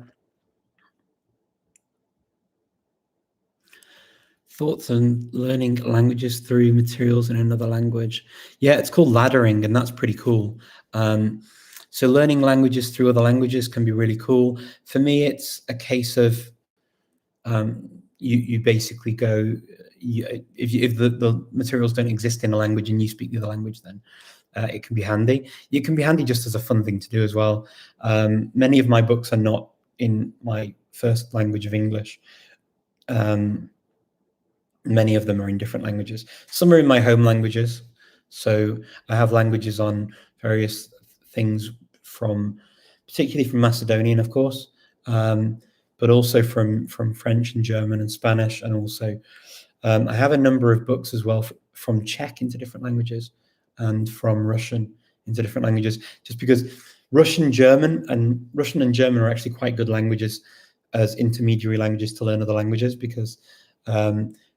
Thoughts on learning languages through materials in another language? Yeah, it's called laddering, and that's pretty cool. So learning languages through other languages can be really cool. For me, it's a case of you basically go, if the materials don't exist in a language and you speak the other language, then it can be handy. It can be handy just as a fun thing to do as well. Many of my books are not in my first language of English. Many of them are in different languages. Some are in my home languages. So I have languages on various things particularly from Macedonian, of course, but also from French and German and Spanish. And also I have a number of books as well from Czech into different languages and from Russian into different languages, just because Russian and German are actually quite good languages as intermediary languages to learn other languages, because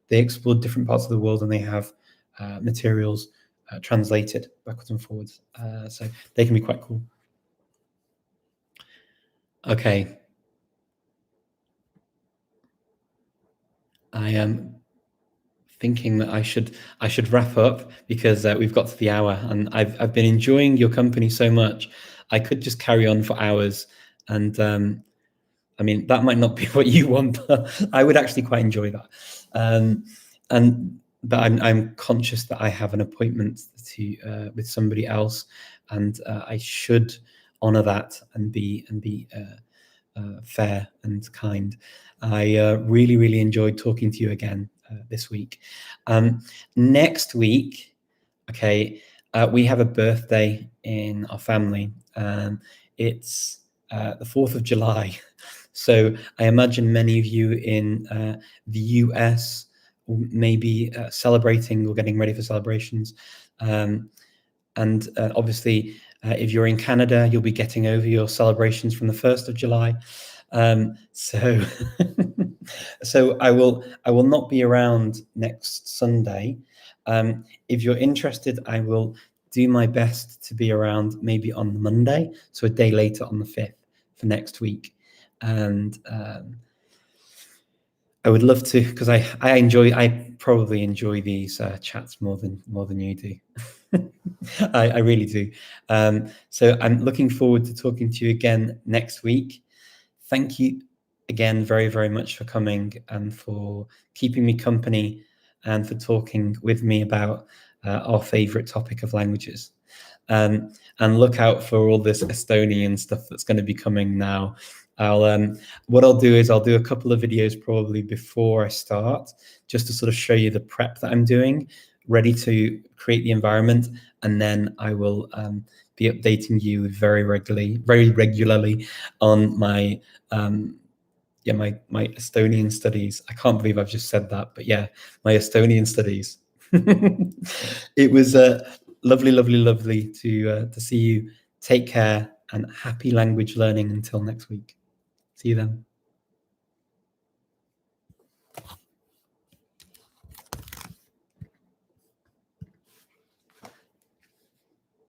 they explore different parts of the world and they have materials translated backwards and forwards. So they can be quite cool. Okay. I am thinking that I should wrap up, because we've got to the hour, and I've been enjoying your company so much. I could just carry on for hours, and I mean, that might not be what you want, but I would actually quite enjoy that. But I'm conscious that I have an appointment with somebody else, and I should honor that and be fair and kind. I really, really enjoyed talking to you again this week. Next week, okay, we have a birthday in our family. It's the 4th of July. So I imagine many of you in the US may be celebrating or getting ready for celebrations. And obviously, if you're in Canada, you'll be getting over your celebrations from the 1st of July. So so I will not be around next Sunday. If you're interested, I will do my best to be around maybe on Monday, so a day later on the 5th for next week. And I would love to, because I probably enjoy these chats more than you do. I really do. So I'm looking forward to talking to you again next week. Thank you again very, very much for coming and for keeping me company and for talking with me about our favorite topic of languages. And look out for all this Estonian stuff that's going to be coming now. What I'll do is I'll do a couple of videos probably before I start, just to sort of show you the prep that I'm doing, ready to create the environment, and then I will be updating you very regularly on my my Estonian studies. I can't believe I've just said that, but yeah, my Estonian studies. It was lovely to see you. Take care and happy language learning until next week. See you then.